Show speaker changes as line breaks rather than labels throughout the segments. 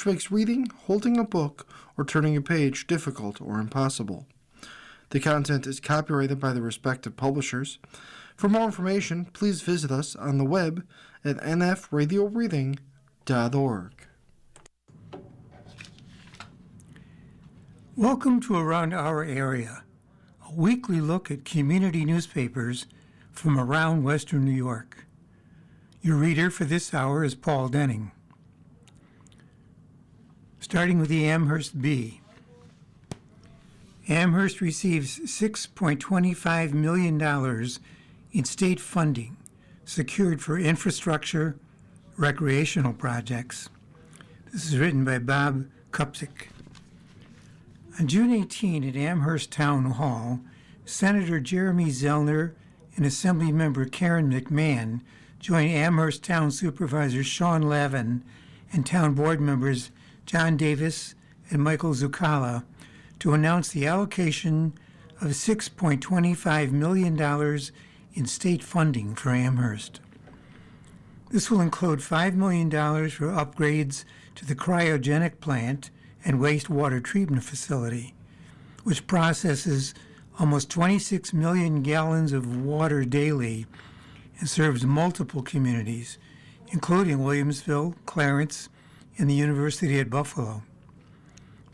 which makes reading, holding a book, or turning a page difficult or impossible. The content is copyrighted by the respective publishers. For more information, please visit us on the web at nfradioreading.org.
Welcome to Around Our Area, a weekly look at community newspapers from around Western New York. Your reader for this hour is Paul Denning. Starting with the Amherst Bee. Amherst receives $6.25 million in state funding secured for infrastructure, recreational projects. This is written by Bob Kupczyk. On June 18 at Amherst Town Hall, Senator Jeremy Zellner and Assemblymember Karen McMahon joined Amherst Town Supervisor Sean Lavin and Town Board members John Davis and Michael Zuccala to announce the allocation of $6.25 million in state funding for Amherst. This will include $5 million for upgrades to the cryogenic plant and wastewater treatment facility, which processes almost 26 million gallons of water daily and serves multiple communities, including Williamsville, Clarence, and the University at Buffalo.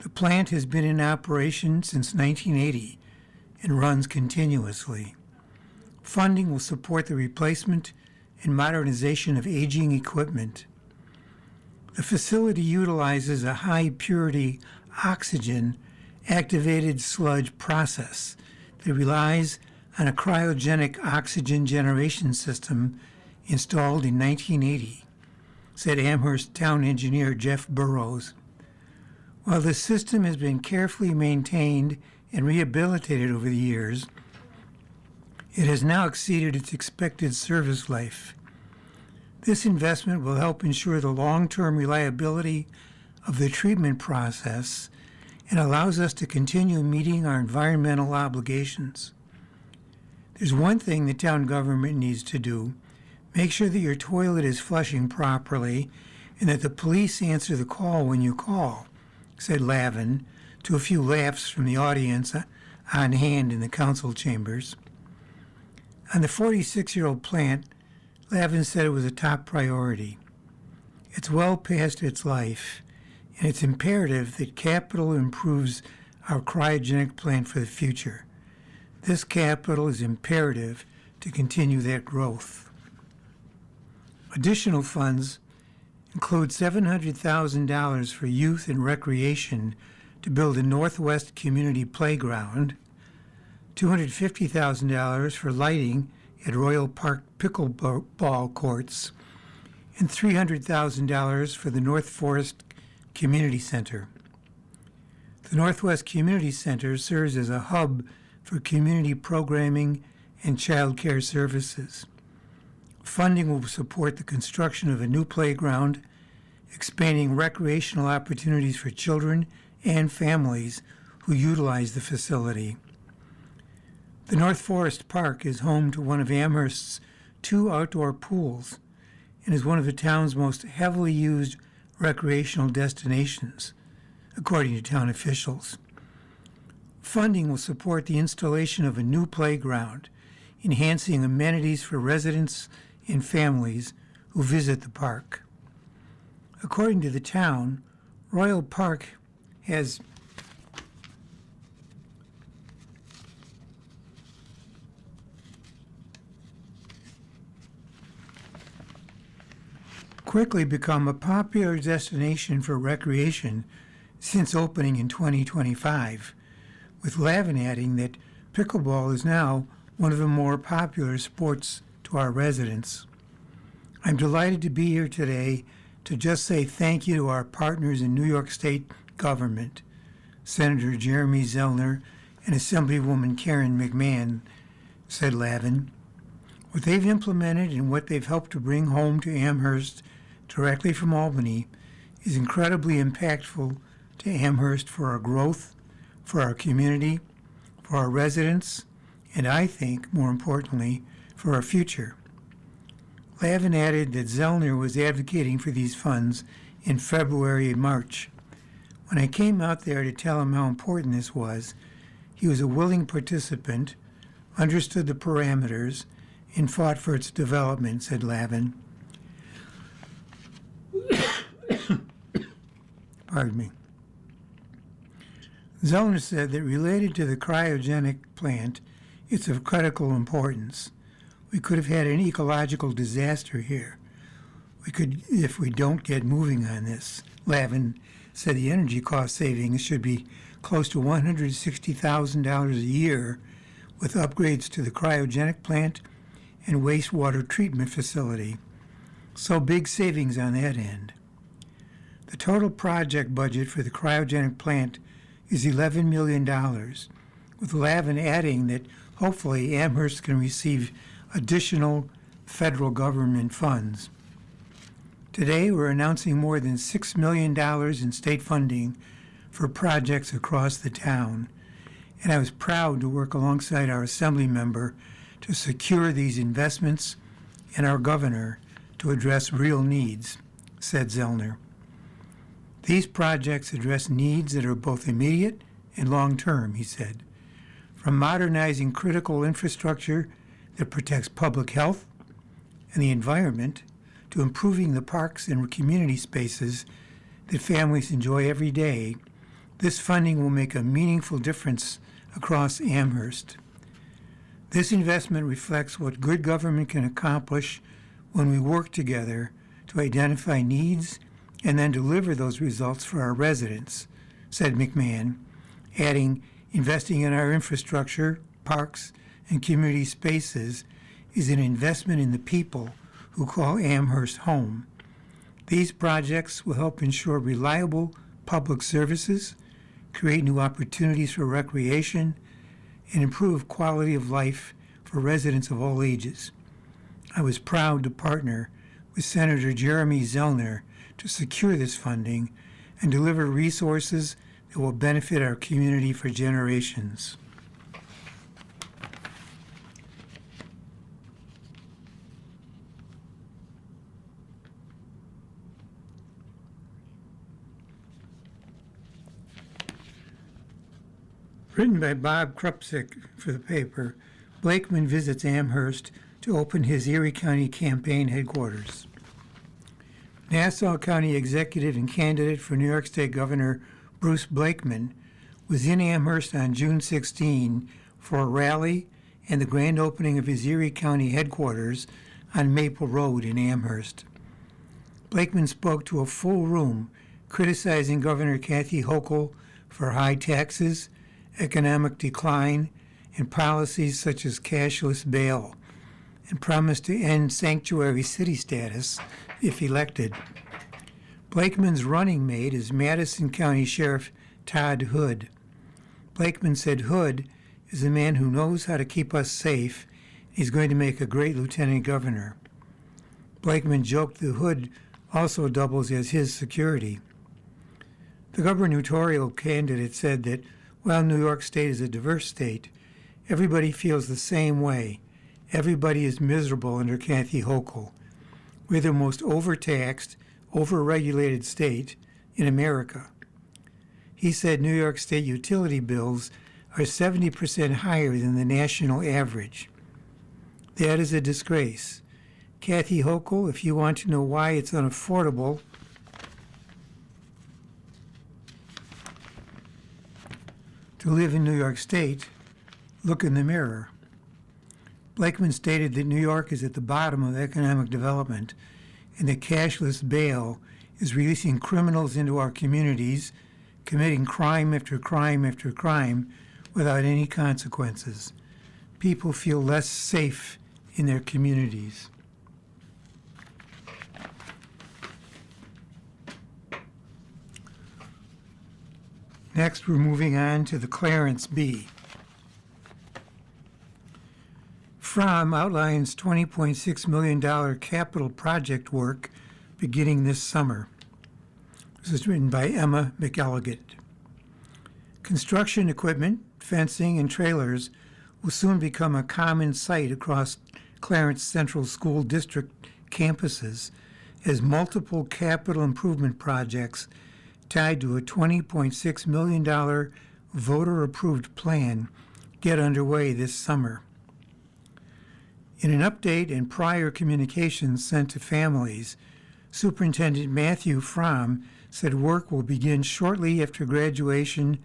The plant has been in operation since 1980 and runs continuously. Funding will support the replacement and modernization of aging equipment. The facility utilizes a high-purity oxygen activated sludge process that relies on a cryogenic oxygen generation system installed in 1980, said Amherst Town Engineer Jeff Burrows. While the system has been carefully maintained and rehabilitated over the years, it has now exceeded its expected service life. This investment will help ensure the long-term reliability of the treatment process and allows us to continue meeting our environmental obligations. There's one thing the town government needs to do: make sure that your toilet is flushing properly and that the police answer the call when you call, said Lavin, to a few laughs from the audience on hand in the council chambers. On the 46-year-old plant, Lavin said it was a top priority. It's well past its life, and it's imperative that capital improves our cryogenic plant for the future. This capital is imperative to continue that growth. Additional funds include $700,000 for youth and recreation to build a Northwest Community Playground, $250,000 for lighting at Royal Park pickleball courts, and $300,000 for the North Forest Community Center. The Northwest Community Center serves as a hub for community programming and child care services. Funding will support the construction of a new playground, expanding recreational opportunities for children and families who utilize the facility. The North Forest Park is home to one of Amherst's 2 outdoor pools and is one of the town's most heavily used recreational destinations, according to town officials. Funding will support the installation of a new playground, enhancing amenities for residents and families who visit the park. According to the town, Royal Park has quickly become a popular destination for recreation since opening in 2025, with Lavin adding that pickleball is now one of the more popular sports to our residents. I'm delighted to be here today to just say thank you to our partners in New York State government, Senator Jeremy Zellner and Assemblywoman Karen McMahon, said Lavin. What they've implemented and what they've helped to bring home to Amherst directly from Albany is incredibly impactful to Amherst for our growth, for our community, for our residents, and I think, more importantly, for our future. Lavin added that Zellner was advocating for these funds in February and March. When I came out there to tell him how important this was, he was a willing participant, understood the parameters, and fought for its development, said Lavin. Pardon me. Zellner said that related to the cryogenic plant, it's of critical importance. We could have had an ecological disaster here. We could, if we don't get moving on this. Lavin said the energy cost savings should be close to $160,000 a year with upgrades to the cryogenic plant and wastewater treatment facility. So big savings on that end. The total project budget for the cryogenic plant is $11 million, with Lavin adding that hopefully Amherst can receive additional federal government funds. Today, we're announcing more than $6 million in state funding for projects across the town, and I was proud to work alongside our Assembly member to secure these investments and our governor to address real needs, said Zellner. These projects address needs that are both immediate and long-term, he said, from modernizing critical infrastructure that protects public health and the environment to improving the parks and community spaces that families enjoy every day. This funding will make a meaningful difference across Amherst. This investment reflects what good government can accomplish when we work together to identify needs and then deliver those results for our residents, said McMahon, adding, investing in our infrastructure, parks, and community spaces is an investment in the people who call Amherst home. These projects will help ensure reliable public services, create new opportunities for recreation, and improve quality of life for residents of all ages. I was proud to partner with Senator Jeremy Zellner to secure this funding and deliver resources that will benefit our community for generations. Written by Bob Krupsik for the paper, Blakeman visits Amherst to open his Erie County campaign headquarters. Nassau County executive and candidate for New York State Governor Bruce Blakeman was in Amherst on June 16 for a rally and the grand opening of his Erie County headquarters on Maple Road in Amherst. Blakeman spoke to a full room criticizing Governor Kathy Hochul for high taxes, economic decline, and policies such as cashless bail, and promised to end sanctuary city status if elected. Blakeman's running mate is Madison County Sheriff Todd Hood. Blakeman said Hood is a man who knows how to keep us safe. He's going to make a great lieutenant governor. Blakeman joked that Hood also doubles as his security. The gubernatorial candidate said that while New York State is a diverse state, everybody feels the same way. Everybody is miserable under Kathy Hochul. We're the most overtaxed, overregulated state in America. He said New York State utility bills are 70% higher than the national average. That is a disgrace. Kathy Hochul, if you want to know why it's unaffordable, to live in New York State, look in the mirror. Blakeman stated that New York is at the bottom of economic development and that cashless bail is releasing criminals into our communities, committing crime after crime after crime without any consequences. People feel less safe in their communities. Next, we're moving on to the Clarence Bee. Fromm outlines $20.6 million capital project work beginning this summer. This is written by Emma McElligott. Construction equipment, fencing, and trailers will soon become a common sight across Clarence Central School District campuses as multiple capital improvement projects tied to a $20.6 million voter-approved plan get underway this summer. In an update and prior communications sent to families, Superintendent Matthew Fromm said work will begin shortly after graduation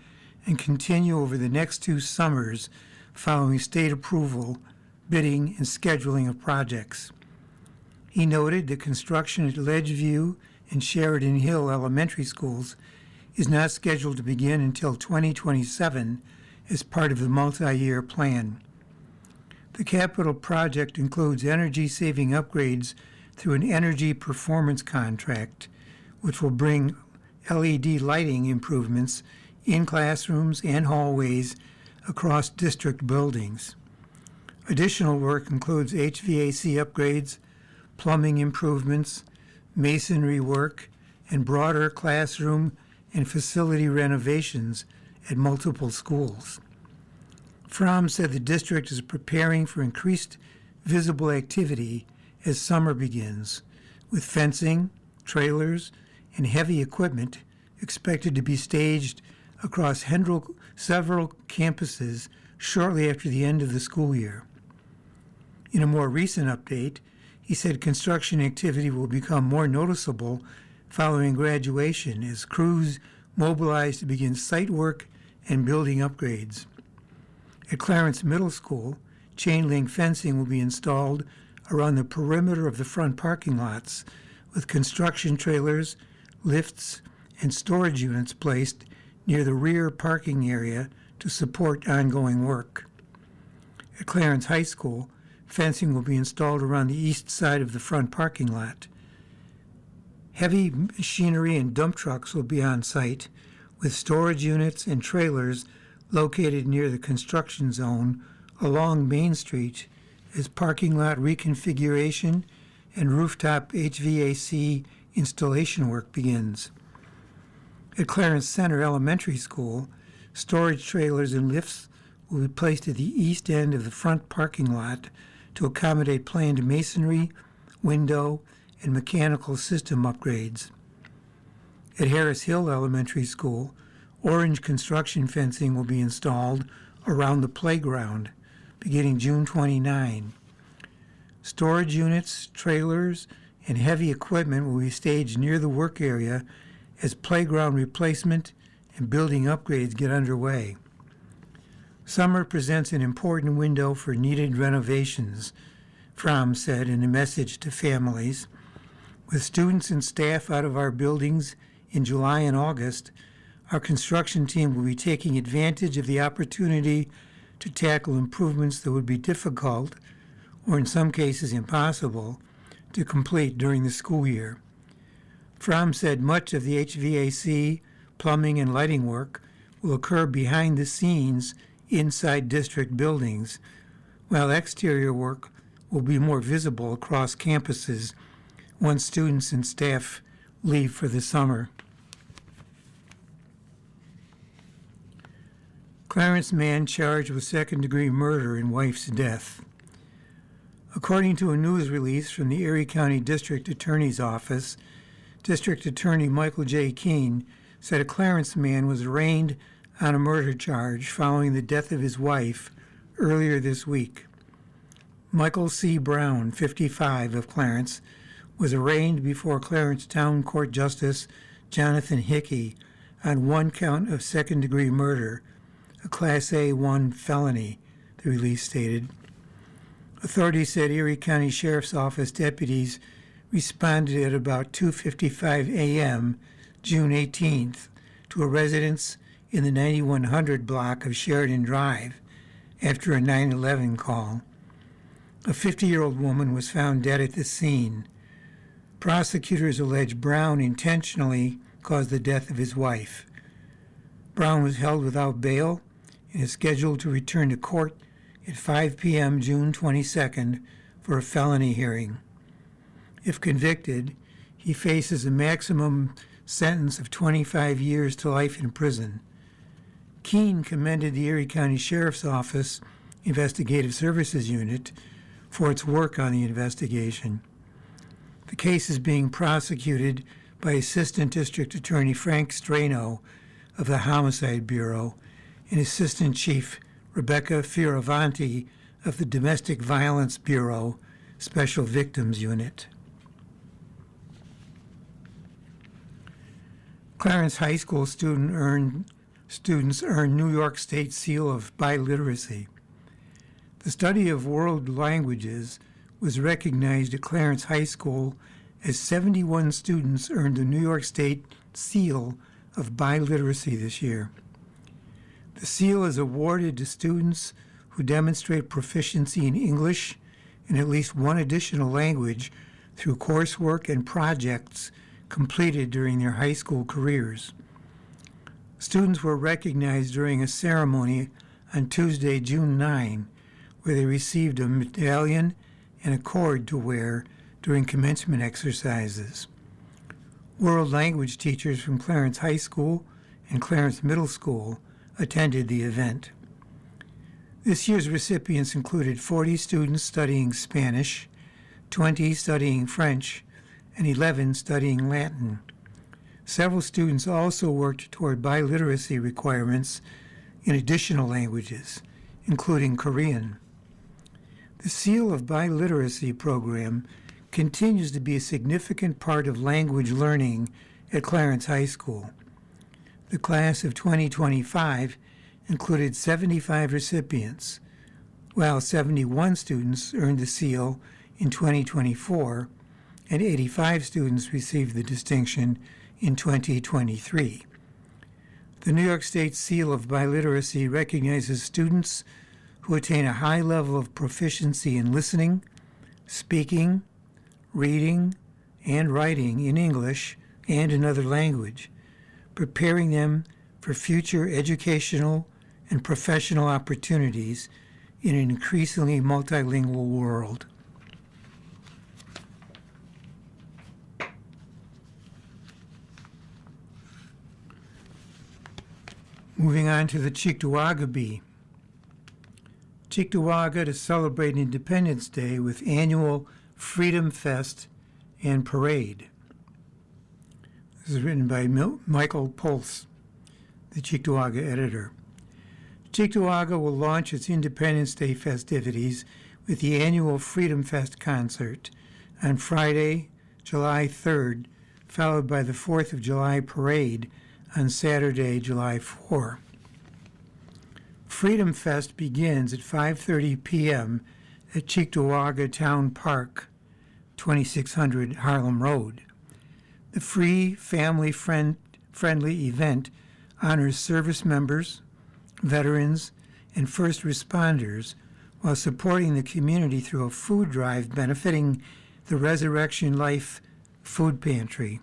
and continue over the next 2 summers following state approval, bidding, and scheduling of projects. He noted that construction at Ledgeview and Sheridan Hill elementary schools is not scheduled to begin until 2027 as part of the multi-year plan. The capital project includes energy-saving upgrades through an energy performance contract, which will bring LED lighting improvements in classrooms and hallways across district buildings. Additional work includes HVAC upgrades, plumbing improvements, masonry work, and broader classroom and facility renovations at multiple schools. Fromm said the district is preparing for increased visible activity as summer begins, with fencing, trailers, and heavy equipment expected to be staged across several campuses shortly after the end of the school year. In a more recent update, he said construction activity will become more noticeable following graduation as crews mobilize to begin site work and building upgrades. At Clarence Middle School, chain link fencing will be installed around the perimeter of the front parking lots, with construction trailers, lifts, and storage units placed near the rear parking area to support ongoing work. At Clarence High School, fencing will be installed around the east side of the front parking lot. Heavy machinery and dump trucks will be on site, with storage units and trailers located near the construction zone along Main Street as parking lot reconfiguration and rooftop HVAC installation work begins. At Clarence Center Elementary School, storage trailers and lifts will be placed at the east end of the front parking lot to accommodate planned masonry, window, and mechanical system upgrades. At Harris Hill Elementary School, orange construction fencing will be installed around the playground beginning June 29. Storage units, trailers, and heavy equipment will be staged near the work area as playground replacement and building upgrades get underway. Summer presents an important window for needed renovations, Fromm said in a message to families. With students and staff out of our buildings in July and August, our construction team will be taking advantage of the opportunity to tackle improvements that would be difficult, or in some cases impossible, to complete during the school year. Fromm said much of the HVAC, plumbing, and lighting work will occur behind the scenes inside district buildings, while exterior work will be more visible across campuses once students and staff leave for the summer. Clarence man charged with second-degree murder in wife's death. According to a news release from the Erie County District Attorney's Office, District Attorney Michael J. Keene said a Clarence man was arraigned on a murder charge following the death of his wife earlier this week. Michael C. Brown, 55, of Clarence, was arraigned before Clarence Town Court Justice Jonathan Hickey on one count of second-degree murder, a Class A1 felony, the release stated. Authorities said Erie County Sheriff's Office deputies responded at about 2:55 a.m., June 18th, to a residence in the 9100 block of Sheridan Drive after a 911 call. A 50-year-old woman was found dead at the scene. Prosecutors allege Brown intentionally caused the death of his wife. Brown was held without bail and is scheduled to return to court at 5 p.m. June 22nd for a felony hearing. If convicted, he faces a maximum sentence of 25 years to life in prison. Keene commended the Erie County Sheriff's Office Investigative Services Unit for its work on the investigation. The case is being prosecuted by Assistant District Attorney Frank Strano of the Homicide Bureau and Assistant Chief Rebecca Fioravanti of the Domestic Violence Bureau Special Victims Unit. Clarence High School students earn New York State Seal of Biliteracy. The study of world languages was recognized at Clarence High School as 71 students earned the New York State Seal of Biliteracy this year. The seal is awarded to students who demonstrate proficiency in English and at least one additional language through coursework and projects completed during their high school careers. Students were recognized during a ceremony on Tuesday, June 9, where they received a medallion and a cord to wear during commencement exercises. World language teachers from Clarence High School and Clarence Middle School attended the event. This year's recipients included 40 students studying Spanish, 20 studying French, and 11 studying Latin. Several students also worked toward biliteracy requirements in additional languages, including Korean. The Seal of Biliteracy program continues to be a significant part of language learning at Clarence High School. The class of 2025 included 75 recipients, while 71 students earned the seal in 2024 and 85 students received the distinction in 2023. The New York State Seal of Biliteracy recognizes students who attain a high level of proficiency in listening, speaking, reading, and writing in English and another language, preparing them for future educational and professional opportunities in an increasingly multilingual world. Moving on to the Cheektowaga Bee. Cheektowaga to celebrate Independence Day with annual Freedom Fest and Parade. This is written by Michael Pulse, the Cheektowaga editor. Cheektowaga will launch its Independence Day festivities with the annual Freedom Fest concert on Friday, July 3rd, followed by the 4th of July parade on Saturday, July 4. Freedom Fest begins at 5:30 p.m. at Cheektowaga Town Park, 2600 Harlem Road. The free, family-friendly event honors service members, veterans, and first responders while supporting the community through a food drive benefiting the Resurrection Life Food Pantry.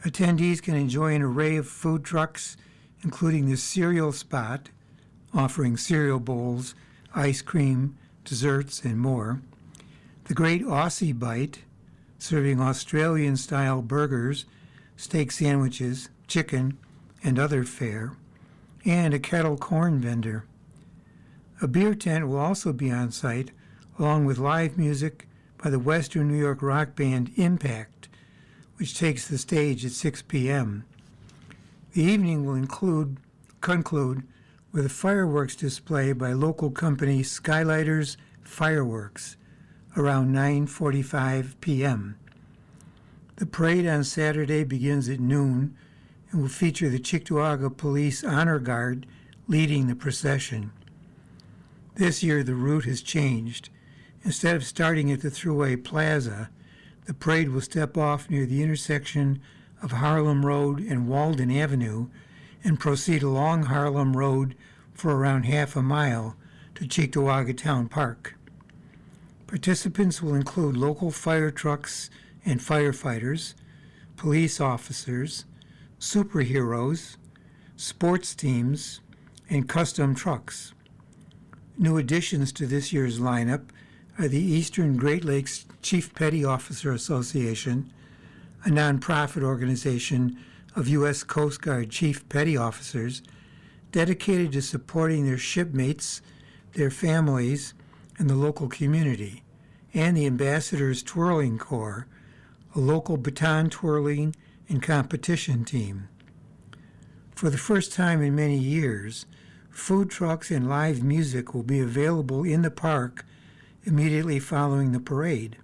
Attendees can enjoy an array of food trucks, including the Cereal Spot, offering cereal bowls, ice cream, desserts, and more, the Great Aussie Bite, serving Australian-style burgers, steak sandwiches, chicken, and other fare, and a kettle corn vendor. A beer tent will also be on site, along with live music by the Western New York rock band Impact, which takes the stage at 6 p.m. The evening will conclude with a fireworks display by local company Skylighters Fireworks around 9:45 p.m. The parade on Saturday begins at noon and will feature the Cheektowaga Police Honor Guard leading the procession. This year the route has changed. Instead of starting at the Thruway Plaza, the parade will step off near the intersection of Harlem Road and Walden Avenue and proceed along Harlem Road for around half a mile to Cheektowaga Town Park. Participants will include local fire trucks and firefighters, police officers, superheroes, sports teams, and custom trucks. New additions to this year's lineup are the Eastern Great Lakes Chief Petty Officer Association, a nonprofit organization of U.S. Coast Guard Chief Petty Officers dedicated to supporting their shipmates, their families, and the local community, and the Ambassadors Twirling Corps, a local baton twirling and competition team. For the first time in many years, food trucks and live music will be available in the park immediately following the parade.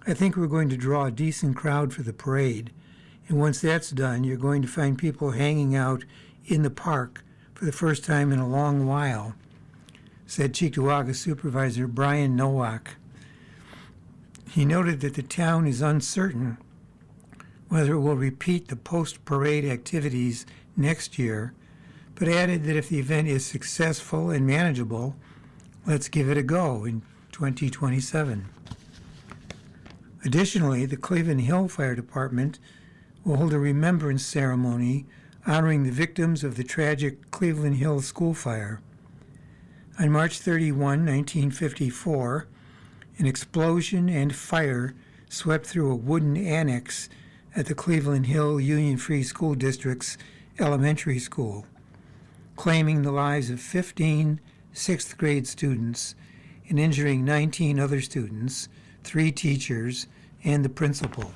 I think we're going to draw a decent crowd for the parade, and once that's done, you're going to find people hanging out in the park for the first time in a long while, said Cheektowaga Supervisor Brian Nowak. He noted that the town is uncertain whether it will repeat the post-parade activities next year, but added that if the event is successful and manageable, let's give it a go in 2027. Additionally, the Cleveland Hill Fire Department will hold a remembrance ceremony honoring the victims of the tragic Cleveland Hill school fire. On March 31, 1954, an explosion and fire swept through a wooden annex at the Cleveland Hill Union Free School District's elementary school, claiming the lives of 15 sixth-grade students and injuring 19 other students, 3 teachers, and the principal.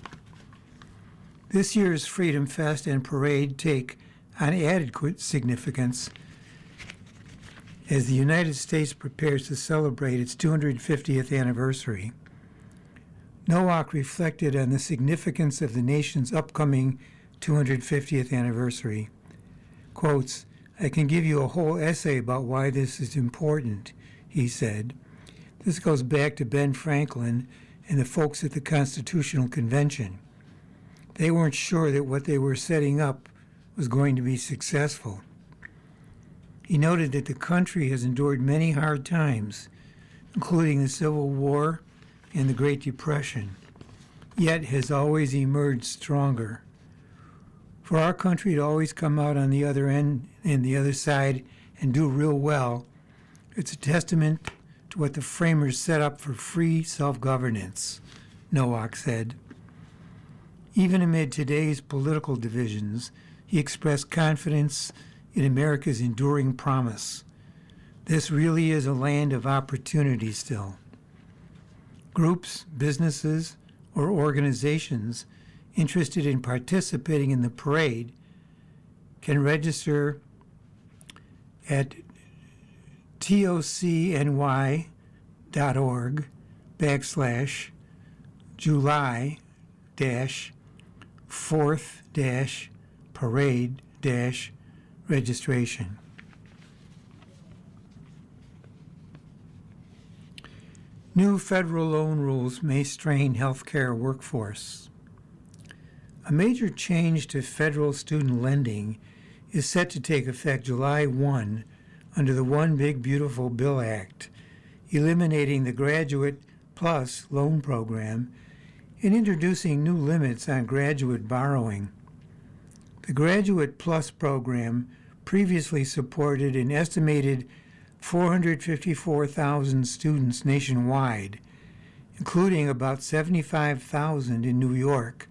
This year's Freedom Fest and Parade take on added significance as the United States prepares to celebrate its 250th anniversary. Nowak reflected on the significance of the nation's upcoming 250th anniversary. Quotes, "I can give you a whole essay about why this is important," he said. This goes back to Ben Franklin and the folks at the Constitutional Convention. They weren't sure that what they were setting up was going to be successful. He noted that the country has endured many hard times, including the Civil War and the Great Depression, yet has always emerged stronger. For our country to always come out on the other end and the other side and do real well, it's a testament to what the framers set up for free self-governance, Nowak said. Even amid today's political divisions, he expressed confidence in America's enduring promise. This really is a land of opportunity still. Groups, businesses, or organizations interested in participating in the parade can register at tocny.org/July-4th-parade-registration. New federal loan rules may strain healthcare workforce. A major change to federal student lending is set to take effect July 1 under the One Big Beautiful Bill Act, eliminating the Graduate Plus loan program and introducing new limits on graduate borrowing. The Graduate Plus program previously supported an estimated 454,000 students nationwide, including about 75,000 in New York,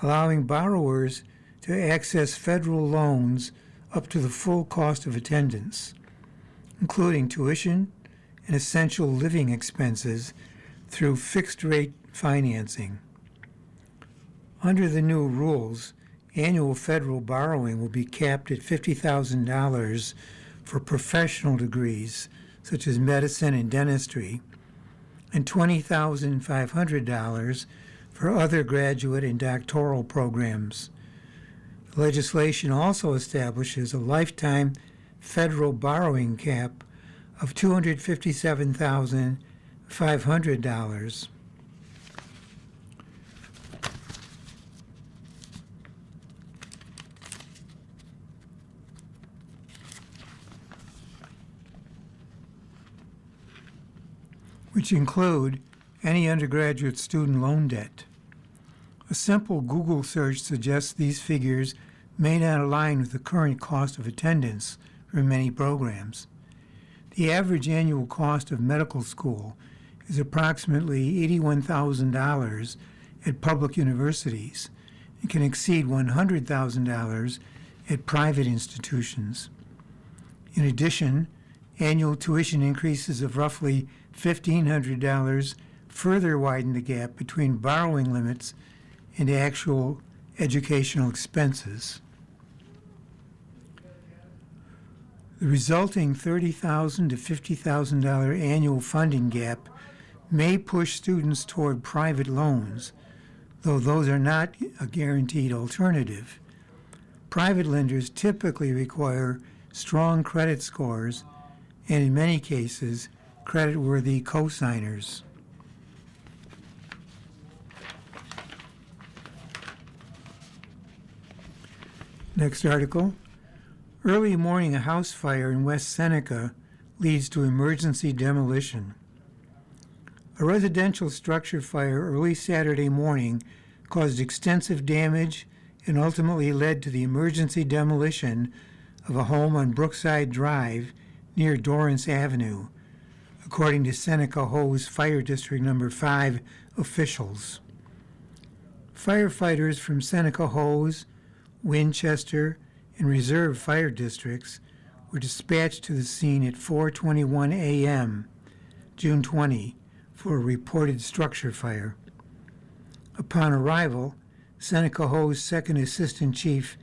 allowing borrowers to access federal loans up to the full cost of attendance, including tuition and essential living expenses through fixed-rate financing. Under the new rules, annual federal borrowing will be capped at $50,000 for professional degrees, such as medicine and dentistry, and $20,500 for other graduate and doctoral programs. The legislation also establishes a lifetime federal borrowing cap of $257,500. Which include any undergraduate student loan debt. A simple Google search suggests these figures may not align with the current cost of attendance for many programs. The average annual cost of medical school is approximately $81,000 at public universities and can exceed $100,000 at private institutions. In addition, annual tuition increases of roughly $1,500 further widened the gap between borrowing limits and actual educational expenses. The resulting $30,000 to $50,000 annual funding gap may push students toward private loans, though those are not a guaranteed alternative. Private lenders typically require strong credit scores and, in many cases, creditworthy cosigners. Next article. Early morning, a house fire in West Seneca leads to emergency demolition. A residential structure fire early Saturday morning caused extensive damage and ultimately led to the emergency demolition of a home on Brookside Drive near Dorrance Avenue, according to Seneca Ho's Fire District No. 5 officials. Firefighters from Seneca Ho's, Winchester, and Reserve fire districts were dispatched to the scene at 4:21 a.m., June 20, for a reported structure fire. Upon arrival, Seneca Ho's Second Assistant Chief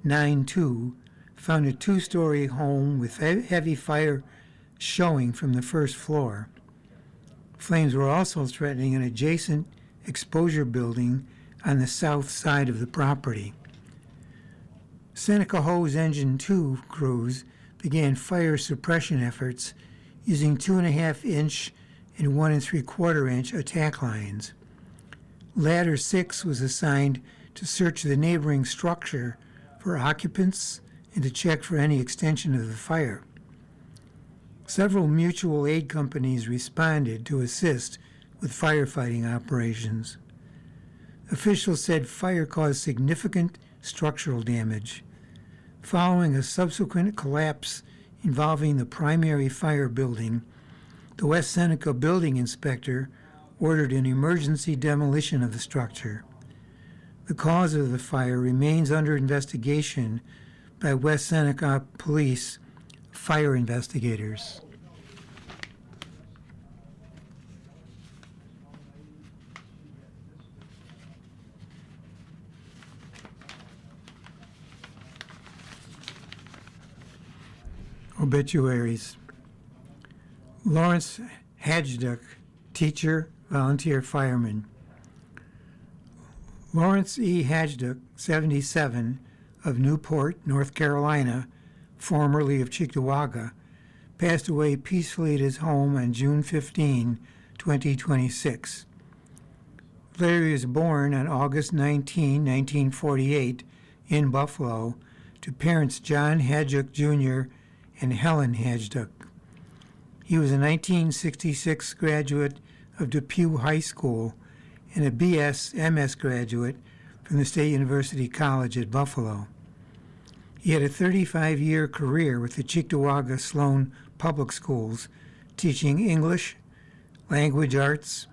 9-2 found a two-story home with heavy fire showing from the first floor. Flames were also threatening an adjacent exposure building on the south side of the property. Seneca Ho's Engine 2 crews began fire suppression efforts using 2.5-inch and 1 3/4-inch attack lines. Ladder 6 was assigned to search the neighboring structure for occupants and to check for any extension of the fire. Several mutual aid companies responded to assist with firefighting operations. Officials said fire caused significant structural damage. Following a subsequent collapse involving the primary fire building, the West Seneca building inspector ordered an emergency demolition of the structure. The cause of the fire remains under investigation by West Seneca Police fire investigators. Obituaries. Lawrence Hadjduk, teacher, volunteer fireman. Lawrence E. Hadjduk, 77, of Newport, North Carolina, formerly of Cheektowaga, passed away peacefully at his home on June 15, 2026. Larry was born on August 19, 1948, in Buffalo, to parents John Hadjduk Jr. and Helen Hadjduk. He was a 1966 graduate of Depew High School and a MS graduate from the State University College at Buffalo. He had a 35-year career with the Cheektowaga Sloan Public Schools, teaching English, language arts,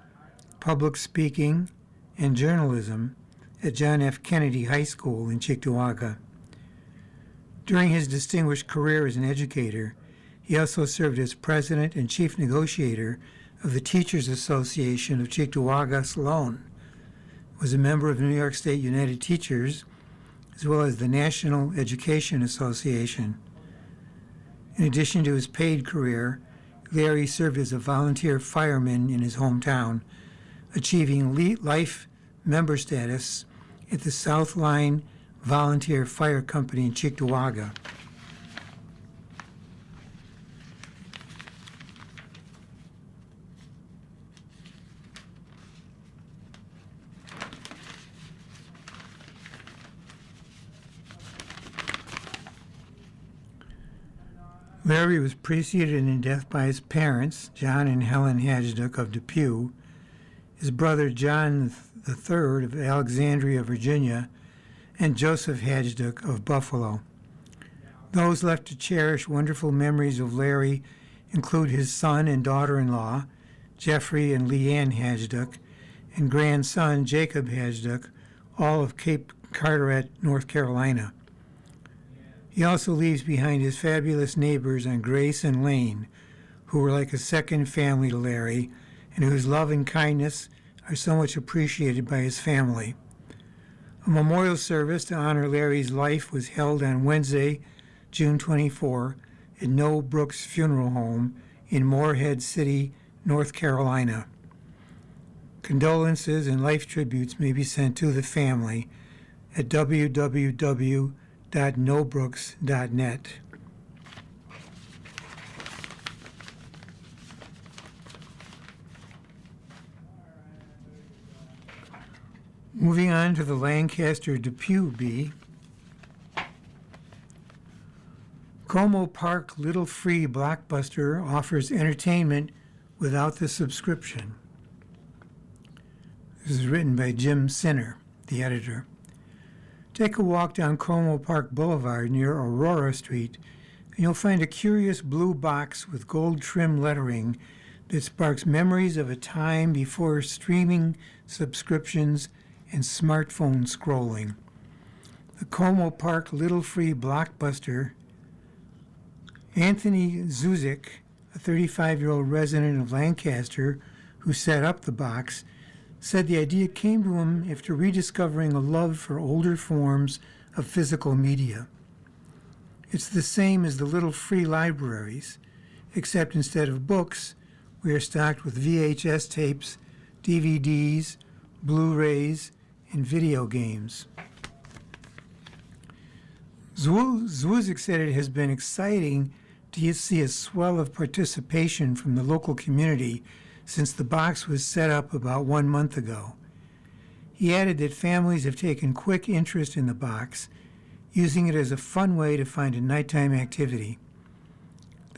public speaking, and journalism at John F. Kennedy High School in Cheektowaga. During his distinguished career as an educator, he also served as president and chief negotiator of the Teachers Association of Cheektowaga Sloan, was a member of the New York State United Teachers, as well as the National Education Association. In addition to his paid career, Larry served as a volunteer fireman in his hometown, achieving life member status at the South Line Volunteer Fire Company in Cheektowaga. Larry was preceded in death by his parents, John and Helen Hadjduk of Depew, his brother John III of Alexandria, Virginia, and Joseph Hadjduk of Buffalo. Those left to cherish wonderful memories of Larry include his son and daughter-in-law, Jeffrey and Leanne Hadjduk, and grandson Jacob Hadjduk, all of Cape Carteret, North Carolina. He also leaves behind his fabulous neighbors on Grace and Lane, who were like a second family to Larry and whose love and kindness are so much appreciated by his family. A memorial service to honor Larry's life was held on Wednesday, June 24, at Noah Brooks Funeral Home in Morehead City, North Carolina. Condolences and life tributes may be sent to the family at www.nobrooks.net. Moving on to the Lancaster Depew Bee. Como Park Little Free Blockbuster offers entertainment without the subscription. This is written by Jim Sinner, the editor. Take a walk down Como Park Boulevard near Aurora Street, and you'll find a curious blue box with gold trim lettering that sparks memories of a time before streaming, subscriptions, and smartphone scrolling. The Como Park Little Free Blockbuster. Anthony Zuzik, a 35-year-old resident of Lancaster who set up the box, said the idea came to him after rediscovering a love for older forms of physical media. It's the same as the little free libraries, except instead of books, we are stocked with VHS tapes, DVDs, Blu-rays, and video games. Zwozik said it has been exciting to see a swell of participation from the local community since the box was set up about 1 month ago. He added that families have taken quick interest in the box, using it as a fun way to find a nighttime activity.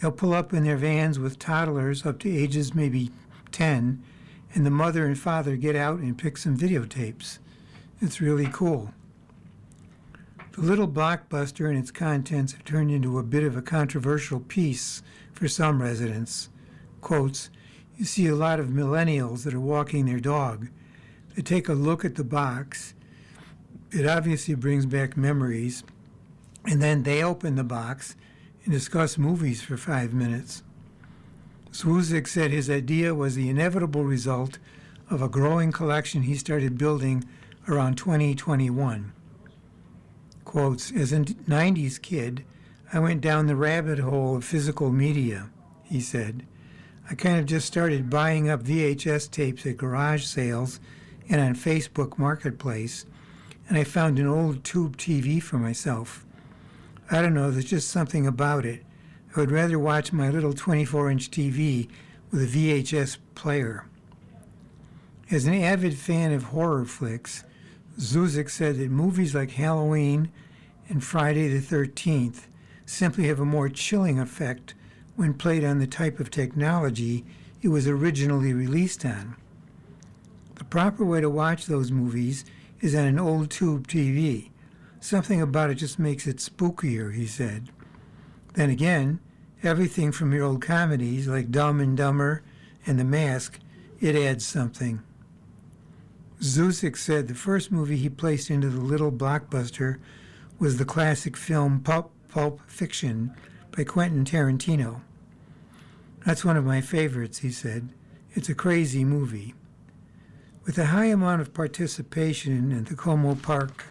They'll pull up in their vans with toddlers up to ages maybe 10, and the mother and father get out and pick some videotapes. It's really cool. The little blockbuster and its contents have turned into a bit of a controversial piece for some residents. Quotes, you see a lot of millennials that are walking their dog. They take a look at the box. It obviously brings back memories. And then they open the box and discuss movies for 5 minutes. Zwozik said his idea was the inevitable result of a growing collection he started building around 2021. Quotes, as a 90s kid, I went down the rabbit hole of physical media, he said. I kind of just started buying up VHS tapes at garage sales and on Facebook Marketplace, and I found an old tube TV for myself. I don't know, there's just something about it. I would rather watch my little 24-inch TV with a VHS player. As an avid fan of horror flicks, Zwozik said that movies like Halloween and Friday the 13th simply have a more chilling effect when played on the type of technology it was originally released on. The proper way to watch those movies is on an old tube TV. Something about it just makes it spookier, he said. Then again, everything from your old comedies like Dumb and Dumber and The Mask, it adds something. Zwozik said the first movie he placed into the little blockbuster was the classic film Pulp Fiction by Quentin Tarantino. That's one of my favorites, he said. It's a crazy movie. With a high amount of participation in the Como Park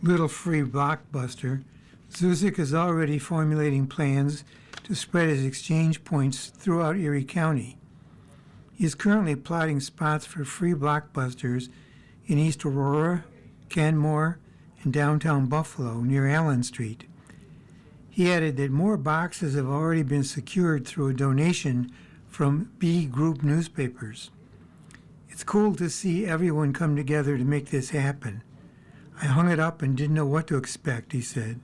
Little Free Blockbuster, Zwozik is already formulating plans to spread his exchange points throughout Erie County. He is currently plotting spots for free blockbusters in East Aurora, Canmore, and downtown Buffalo near Allen Street. He added that more boxes have already been secured through a donation from B Group Newspapers. It's cool to see everyone come together to make this happen. I hung it up and didn't know what to expect, he said.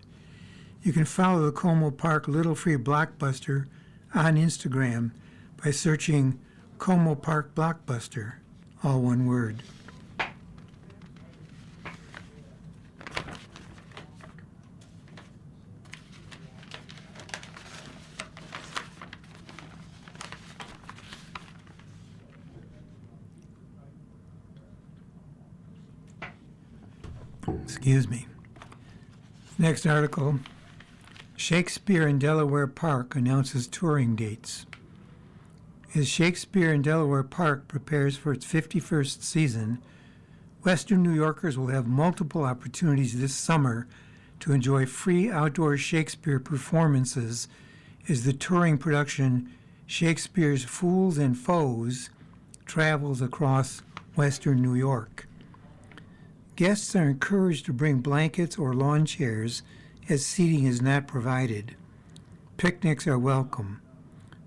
You can follow the Como Park Little Free Blockbuster on Instagram by searching Como Park Blockbuster, all one word. Excuse me. Next article. Shakespeare in Delaware Park announces touring dates. As Shakespeare in Delaware Park prepares for its 51st season, Western New Yorkers will have multiple opportunities this summer to enjoy free outdoor Shakespeare performances as the touring production Shakespeare's Fools and Foes travels across Western New York. Guests are encouraged to bring blankets or lawn chairs as seating is not provided. Picnics are welcome.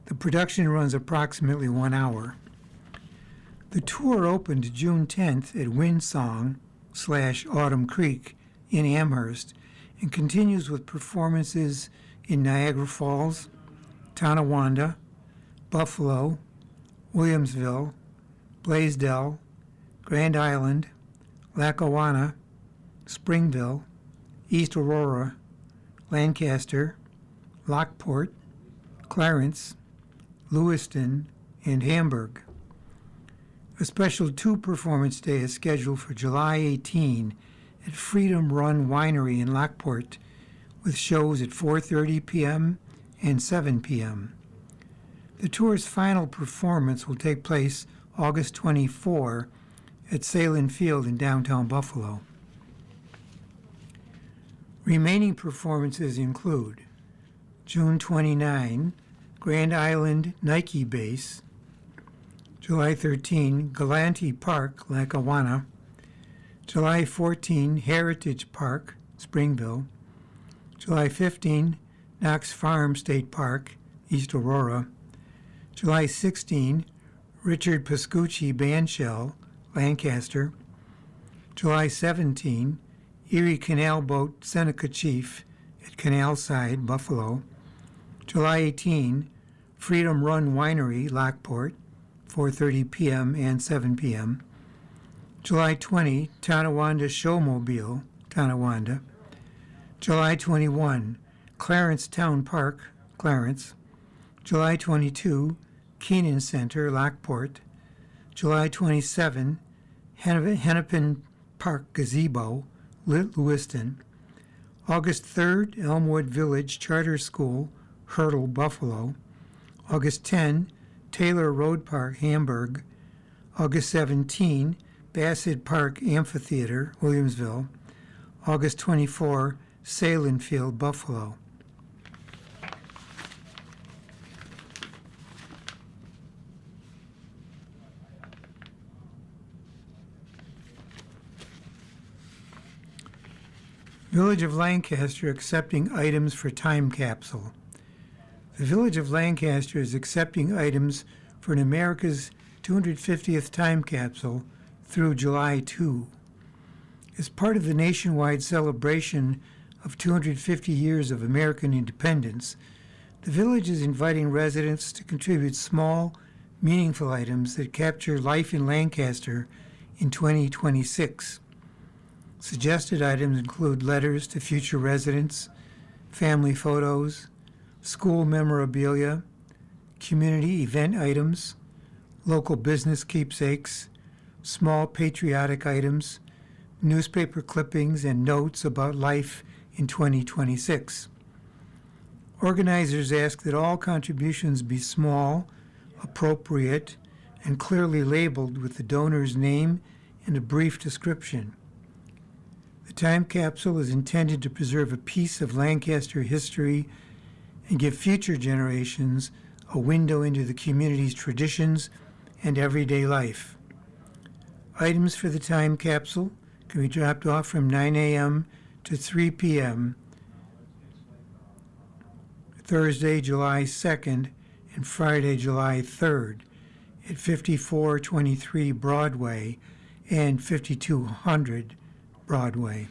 The production runs approximately 1 hour. The tour opened June 10th at Windsong/Autumn Creek in Amherst and continues with performances in Niagara Falls, Tonawanda, Buffalo, Williamsville, Blaisdell, Grand Island, Lackawanna, Springville, East Aurora, Lancaster, Lockport, Clarence, Lewiston, and Hamburg. A special two-performance day is scheduled for July 18 at Freedom Run Winery in Lockport, with shows at 4:30 p.m. and 7 p.m. The tour's final performance will take place August 24 at Salin Field in downtown Buffalo. Remaining performances include June 29, Grand Island Nike Base, July 13, Galanti Park, Lackawanna, July 14, Heritage Park, Springville, July 15, Knox Farm State Park, East Aurora, July 16, Richard Pascucci Bandshell, Lancaster, July 17, Erie Canal Boat Seneca Chief at Canalside, Buffalo, July 18, Freedom Run Winery, Lockport, 4:30 p.m. and 7 p.m., July 20, Tonawanda Showmobile, Tonawanda, July 21, Clarence Town Park, Clarence, July 22, Keenan Center, Lockport, July 27, Hennepin Park Gazebo, Lewiston, August 3rd, Elmwood Village Charter School, Hurdle, Buffalo, August 10, Taylor Road Park, Hamburg, August 17, Bassett Park Amphitheater, Williamsville, August 24, Salin Field, Buffalo. Village of Lancaster accepting items for time capsule. The Village of Lancaster is accepting items for an America's 250th time capsule through July 2. As part of the nationwide celebration of 250 years of American independence, the village is inviting residents to contribute small, meaningful items that capture life in Lancaster in 2026. Suggested items include letters to future residents, family photos, school memorabilia, community event items, local business keepsakes, small patriotic items, newspaper clippings, and notes about life in 2026. Organizers ask that all contributions be small, appropriate, and clearly labeled with the donor's name and a brief description. The time capsule is intended to preserve a piece of Lancaster history and give future generations a window into the community's traditions and everyday life. Items for the time capsule can be dropped off from 9 a.m. to 3 p.m. Thursday, July 2nd, and Friday, July 3rd at 5423 Broadway and 5200 Broadway.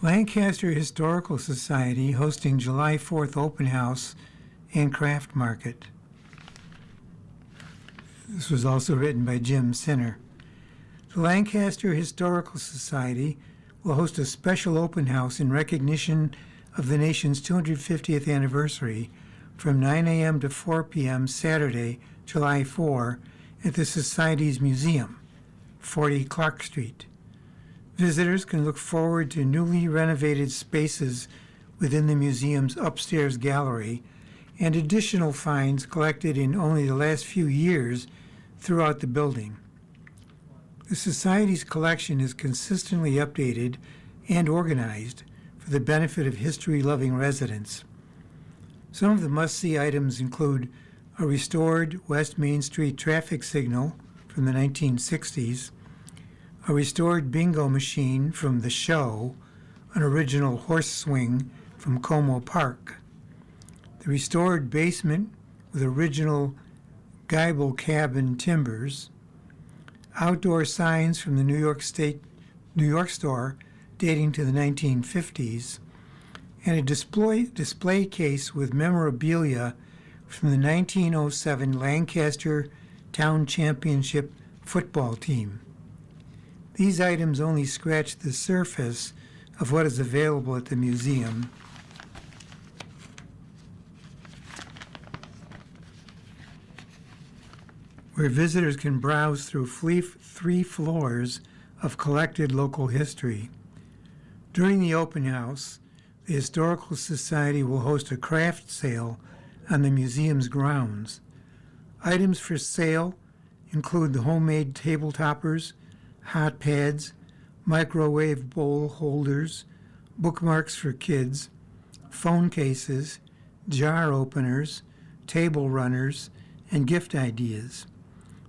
Lancaster Historical Society hosting July 4th open house and craft market. This was also written by Jim Sinner. The Lancaster Historical Society will host a special open house in recognition of the nation's 250th anniversary from 9 a.m. to 4 p.m. Saturday, July 4, at the Society's Museum, 40 Clark Street. Visitors can look forward to newly renovated spaces within the museum's upstairs gallery and additional finds collected in only the last few years throughout the building. The Society's collection is consistently updated and organized for the benefit of history-loving residents. Some of the must-see items include a restored West Main Street traffic signal from the 1960s, a restored bingo machine from The Show, an original horse swing from Como Park, the restored basement with original Geibel cabin timbers, outdoor signs from the New York store dating to the 1950s, and a display case with memorabilia from the 1907 Lancaster Town Championship football team. These items only scratch the surface of what is available at the museum. Where visitors can browse through 3 floors of collected local history. During the open house, the Historical Society will host a craft sale on the museum's grounds. Items for sale include the homemade table toppers, hot pads, microwave bowl holders, bookmarks for kids, phone cases, jar openers, table runners, and gift ideas.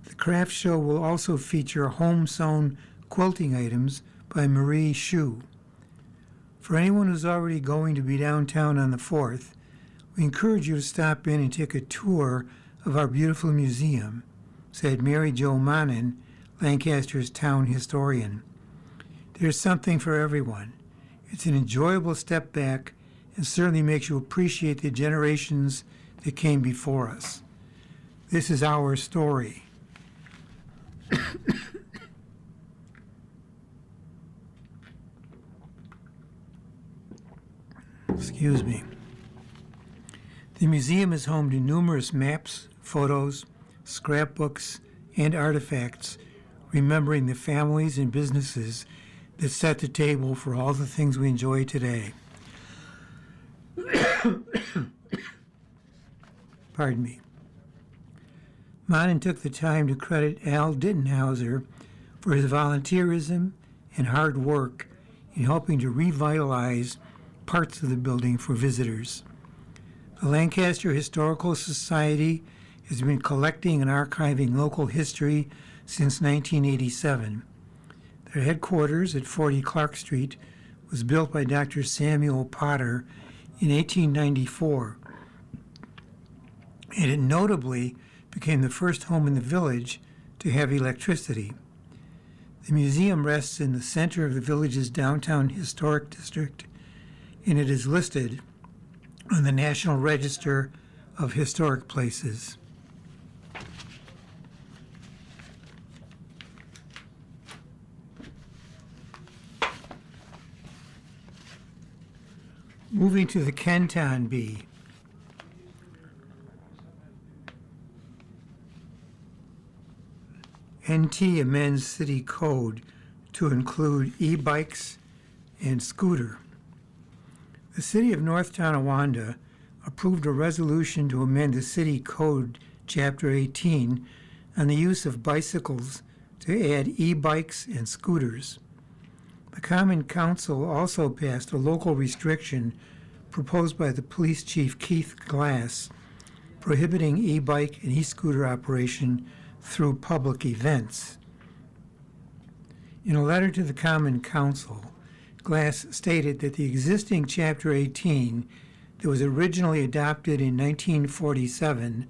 The craft show will also feature home-sewn quilting items by Marie Shu. For anyone who's already going to be downtown on the 4th, we encourage you to stop in and take a tour of our beautiful museum, said Mary Jo Manin, Lancaster's town historian. There's something for everyone. It's an enjoyable step back and certainly makes you appreciate the generations that came before us. This is our story. Excuse me. The museum is home to numerous maps, photos, scrapbooks, and artifacts remembering the families and businesses that set the table for all the things we enjoy today. Pardon me. Manin took the time to credit Al Dittenhauser for his volunteerism and hard work in helping to revitalize parts of the building for visitors. The Lancaster Historical Society has been collecting and archiving local history since 1987. Their headquarters at 40 Clark Street was built by Dr. Samuel Potter in 1894, and it notably became the first home in the village to have electricity. The museum rests in the center of the village's downtown historic district, and it is listed on the National Register of Historic Places. Moving to the Canton Bee. NT amends city code to include e-bikes and scooter. The city of North Tonawanda approved a resolution to amend the city code, Chapter 18, on the use of bicycles to add e-bikes and scooters. The Common Council also passed a local restriction proposed by the police chief Keith Glass, prohibiting e-bike and e-scooter operation through public events. In a letter to the Common Council, Glass stated that the existing Chapter 18 that was originally adopted in 1947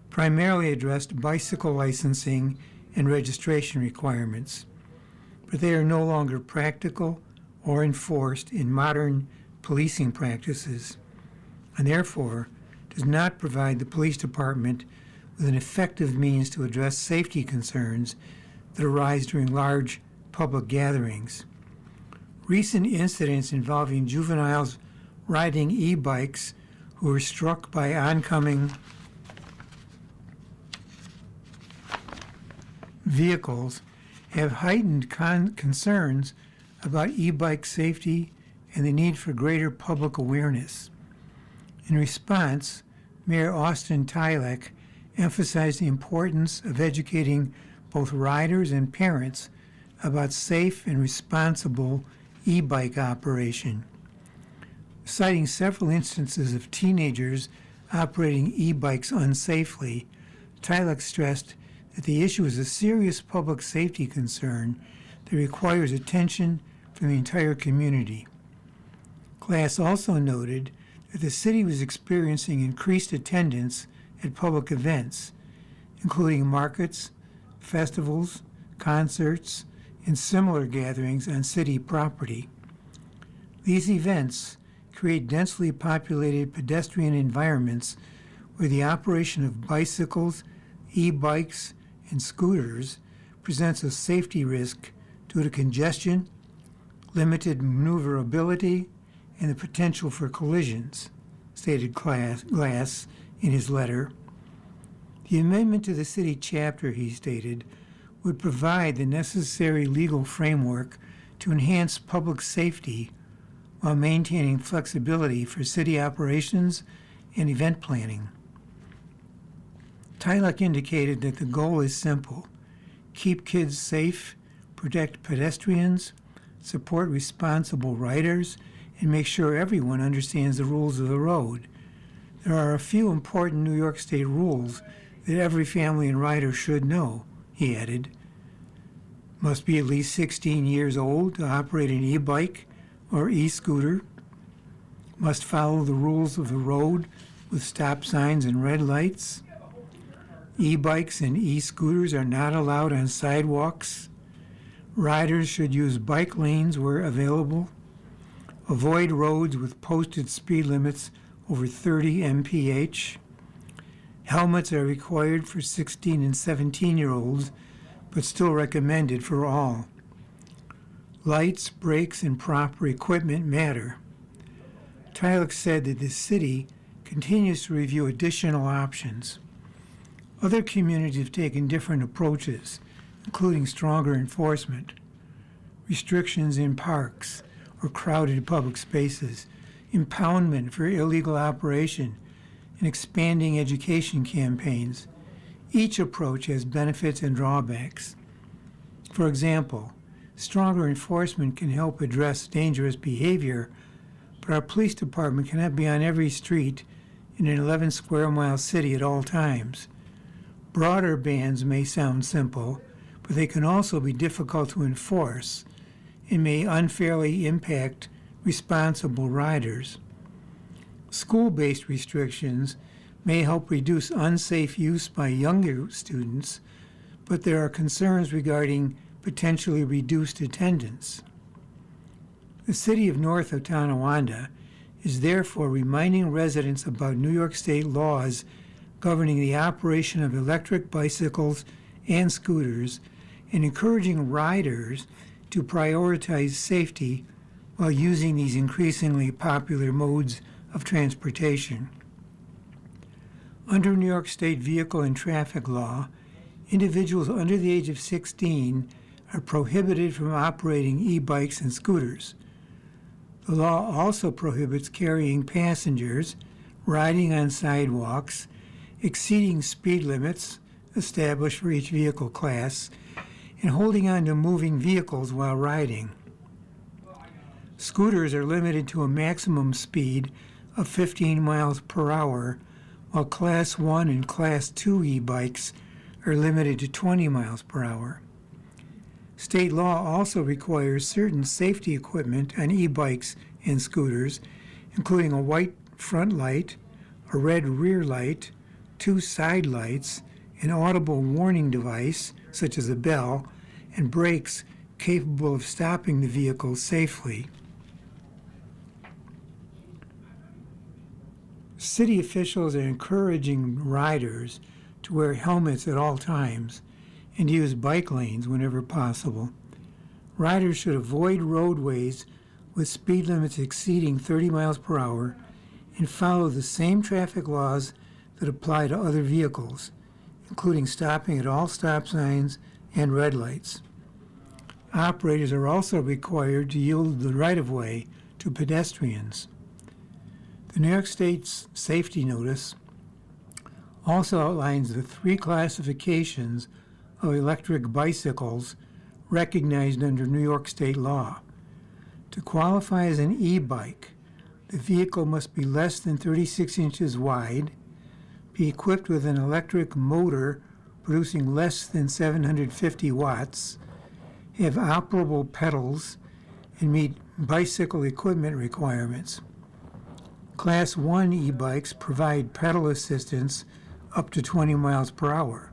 primarily addressed bicycle licensing and registration requirements, but they are no longer practical or enforced in modern policing practices, and therefore does not provide the police department with an effective means to address safety concerns that arise during large public gatherings. Recent incidents involving juveniles riding e-bikes who were struck by oncoming vehicles have heightened concerns about e-bike safety and the need for greater public awareness. In response, Mayor Austin Tylek emphasized the importance of educating both riders and parents about safe and responsible e-bike operation. Citing several instances of teenagers operating e-bikes unsafely, Tylek stressed that the issue is a serious public safety concern that requires attention from the entire community. Glass also noted that the city was experiencing increased attendance at public events, including markets, festivals, concerts, and similar gatherings on city property. These events create densely populated pedestrian environments where the operation of bicycles, e-bikes, and scooters presents a safety risk due to congestion, limited maneuverability, and the potential for collisions, stated Glass in his letter. The amendment to the city chapter, he stated, would provide the necessary legal framework to enhance public safety while maintaining flexibility for city operations and event planning. Tylek indicated that the goal is simple: keep kids safe, protect pedestrians, support responsible riders, and make sure everyone understands the rules of the road. There are a few important New York State rules that every family and rider should know, he added. Must be at least 16 years old to operate an e-bike or e-scooter. Must follow the rules of the road with stop signs and red lights. E-bikes and e-scooters are not allowed on sidewalks. Riders should use bike lanes where available. Avoid roads with posted speed limits over 30 mph. Helmets are required for 16 and 17-year-olds, but still recommended for all. Lights, brakes, and proper equipment matter. Tylek said that the city continues to review additional options. Other communities have taken different approaches, including stronger enforcement, restrictions in parks or crowded public spaces, impoundment for illegal operation, and expanding education campaigns. Each approach has benefits and drawbacks. For example, stronger enforcement can help address dangerous behavior, but our police department cannot be on every street in an 11 square mile city at all times. Broader bans may sound simple, but they can also be difficult to enforce and may unfairly impact responsible riders. School-based restrictions may help reduce unsafe use by younger students, but there are concerns regarding potentially reduced attendance. The city of North Tonawanda is therefore reminding residents about New York State laws governing the operation of electric bicycles and scooters and encouraging riders to prioritize safety while using these increasingly popular modes of transportation. Under New York State vehicle and traffic law, individuals under the age of 16 are prohibited from operating e-bikes and scooters. The law also prohibits carrying passengers, riding on sidewalks, exceeding speed limits established for each vehicle class, and holding on to moving vehicles while riding. Scooters are limited to a maximum speed of 15 miles per hour, while Class 1 and Class 2 e-bikes are limited to 20 miles per hour. State law also requires certain safety equipment on e-bikes and scooters, including a white front light, a red rear light, 2 side lights, an audible warning device, such as a bell, and brakes capable of stopping the vehicle safely. City officials are encouraging riders to to wear helmets at all times and to use bike lanes whenever possible. Riders should avoid roadways with speed limits exceeding 30 miles per hour and follow the same traffic laws that apply to other vehicles, including stopping at all stop signs and red lights. Operators are also required to yield the right-of-way to pedestrians. The New York State's safety notice also outlines the 3 classifications of electric bicycles recognized under New York State law. To qualify as an e-bike, the vehicle must be less than 36 inches wide, be equipped with an electric motor producing less than 750 watts, have operable pedals, and meet bicycle equipment requirements. Class 1 e-bikes provide pedal assistance up to 20 miles per hour.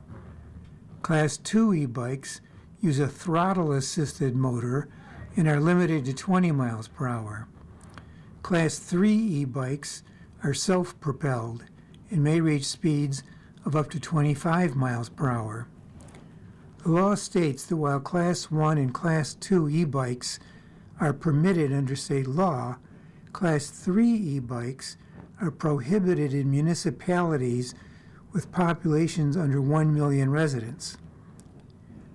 Class 2 e-bikes use a throttle-assisted motor and are limited to 20 miles per hour. Class 3 e-bikes are self-propelled and may reach speeds of up to 25 miles per hour. The law states that while Class 1 and Class 2 e-bikes are permitted under state law, Class 3 e-bikes are prohibited in municipalities with populations under 1 million residents.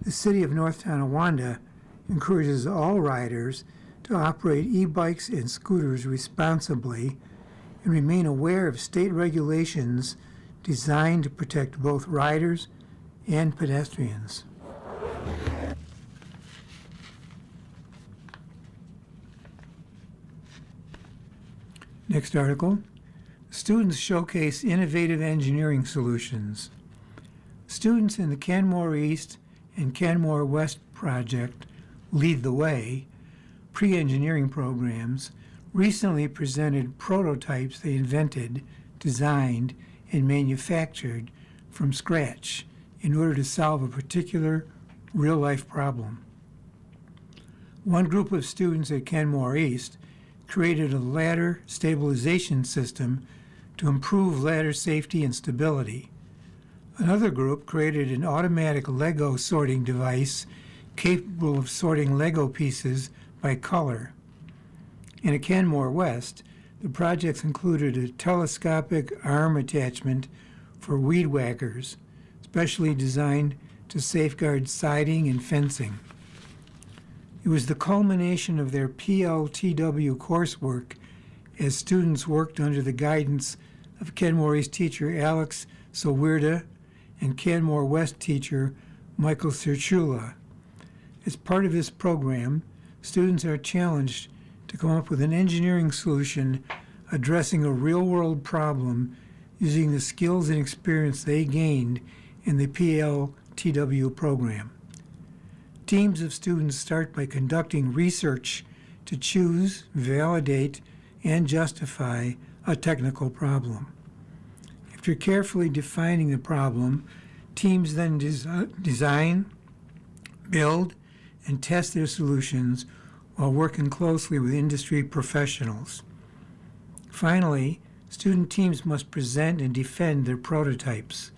The City of North Tonawanda encourages all riders to operate e-bikes and scooters responsibly and remain aware of state regulations designed to protect both riders and pedestrians. Next article. Students showcase innovative engineering solutions. Students in the Canmore East and Canmore West project Lead the Way pre-engineering programs recently presented prototypes they invented, designed, and manufactured from scratch in order to solve a particular real-life problem. One group of students at Canmore East created a ladder stabilization system to improve ladder safety and stability. Another group created an automatic Lego sorting device capable of sorting Lego pieces by color. And at Canmore West, the projects included a telescopic arm attachment for weed whackers, specially designed to safeguard siding and fencing. It was the culmination of their PLTW coursework as students worked under the guidance of Canmore East teacher Alex Sowirda and Canmore West teacher Michael Serchula. As part of this program, students are challenged to come up with an engineering solution addressing a real-world problem using the skills and experience they gained in the PLTW program. Teams of students start by conducting research to choose, validate, and justify a technical problem. After carefully defining the problem, teams then design, build, and test their solutions while working closely with industry professionals. Finally, student teams must present and defend their prototypes.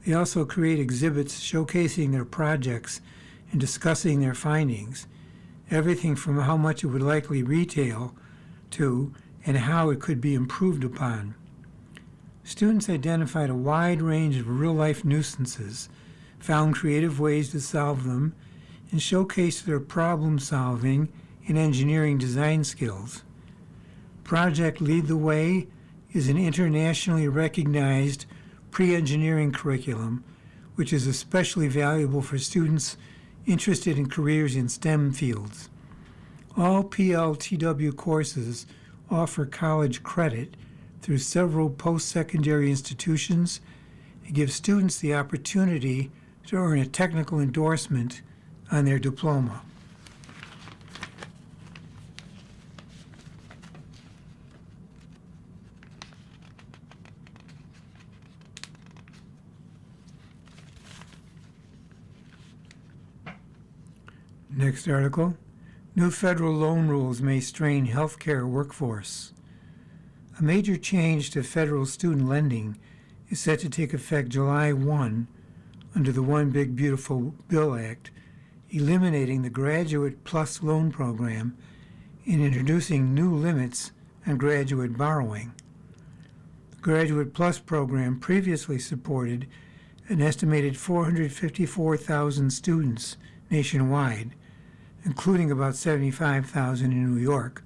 They also create exhibits showcasing their projects and discussing their findings, everything from how much it would likely retail to and how it could be improved upon. Students identified a wide range of real-life nuisances, found creative ways to solve them, and showcased their problem-solving and engineering design skills. Project Lead the Way is an internationally recognized pre-engineering curriculum, which is especially valuable for students interested in careers in STEM fields. All PLTW courses offer college credit through several post-secondary institutions and give students the opportunity to earn a technical endorsement on their diploma. Next article. New federal loan rules may strain healthcare workforce. A major change to federal student lending is set to take effect July 1 under the One Big Beautiful Bill Act, eliminating the Graduate Plus Loan Program and introducing new limits on graduate borrowing. The Graduate Plus program previously supported an estimated 454,000 students nationwide, including about 75,000 in New York,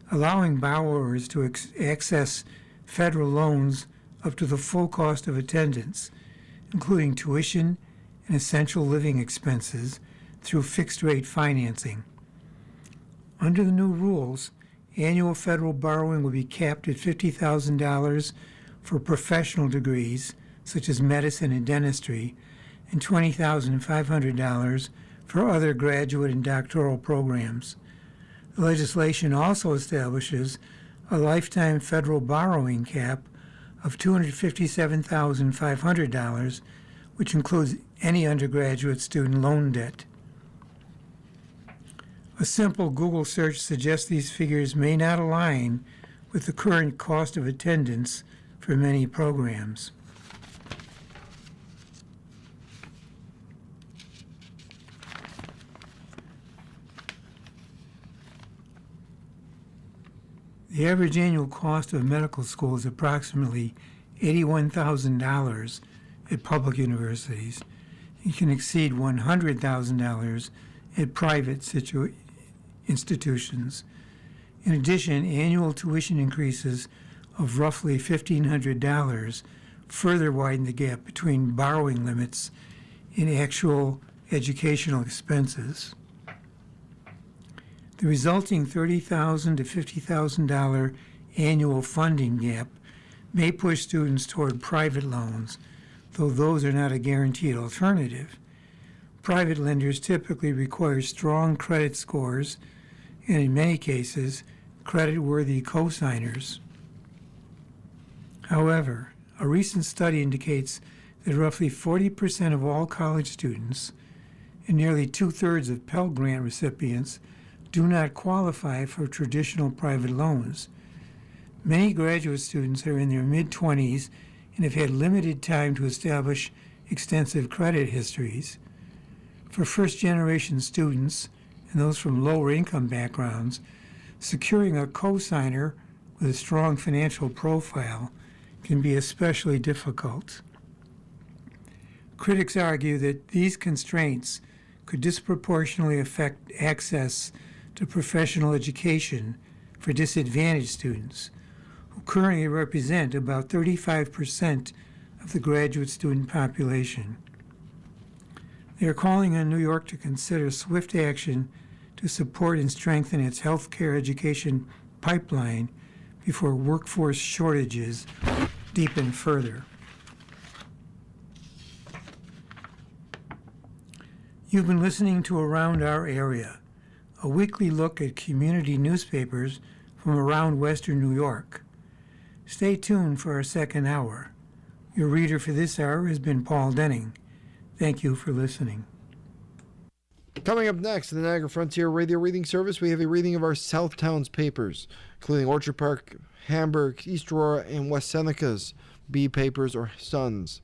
allowing borrowers to access federal loans up to the full cost of attendance, including tuition and essential living expenses, through fixed-rate financing. Under the new rules, annual federal borrowing will be capped at $50,000 for professional degrees, such as medicine and dentistry, and $20,500 for other graduate and doctoral programs. The legislation also establishes a lifetime federal borrowing cap of $257,500, which includes any undergraduate student loan debt. A simple Google search suggests these figures may not align with the current cost of attendance for many programs. The average annual cost of medical school is approximately $81,000 at public universities. It can exceed $100,000 at private institutions. In addition, annual tuition increases of roughly $1,500 further widen the gap between borrowing limits and actual educational expenses. The resulting $30,000 to $50,000 annual funding gap may push students toward private loans, though those are not a guaranteed alternative. Private lenders typically require strong credit scores and, in many cases, credit-worthy co-signers. However, a recent study indicates that roughly 40% of all college students and nearly two-thirds of Pell Grant recipients do not qualify for traditional private loans. Many graduate students are in their mid-20s and have had limited time to establish extensive credit histories. For first-generation students and those from lower income backgrounds, securing a co-signer with a strong financial profile can be especially difficult. Critics argue that these constraints could disproportionately affect access to professional education for disadvantaged students, who currently represent about 35% of the graduate student population. They are calling on New York to consider swift action to support and strengthen its healthcare education pipeline before workforce shortages deepen further. You've been listening to Around Our Area, a weekly look at community newspapers from around Western New York. Stay tuned for our second hour. Your reader for this hour has been Paul Denning. Thank you for listening.
Coming up next in the Niagara Frontier Radio Reading Service, we have a reading of our Southtowns papers, including Orchard Park, Hamburg, East Aurora, and West Seneca's B papers or Sons.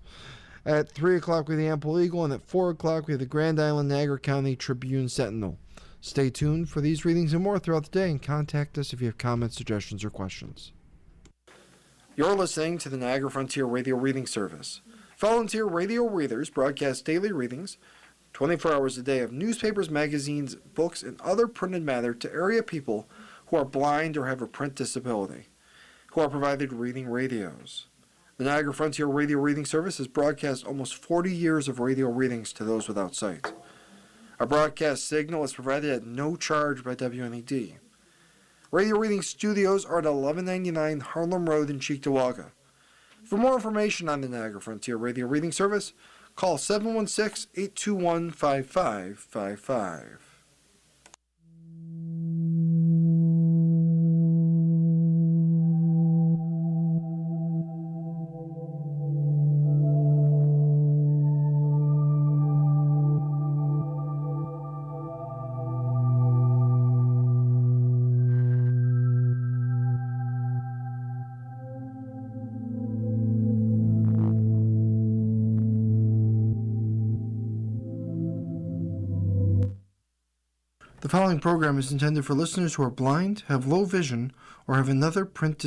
At 3 o'clock, we have the Ample Eagle, and at 4 o'clock, we have the Grand Island Niagara County Tribune Sentinel. Stay tuned for these readings and more throughout the day, and contact us if you have comments, suggestions, or questions. You're listening to the Niagara Frontier Radio Reading Service. Volunteer radio readers broadcast daily readings, 24 hours a day, of newspapers, magazines, books, and other printed matter to area people who are blind or have a print disability, who are provided reading radios. The Niagara Frontier Radio Reading Service has broadcast almost 40 years of radio readings to those without sight. Our broadcast signal is provided at no charge by WNED. Radio Reading Studios are at 1199 Harlem Road in Cheektowaga. For more information on the Niagara Frontier Radio Reading Service, call 716-821-5555. The following program is intended for listeners who are blind, have low vision, or have another print disability.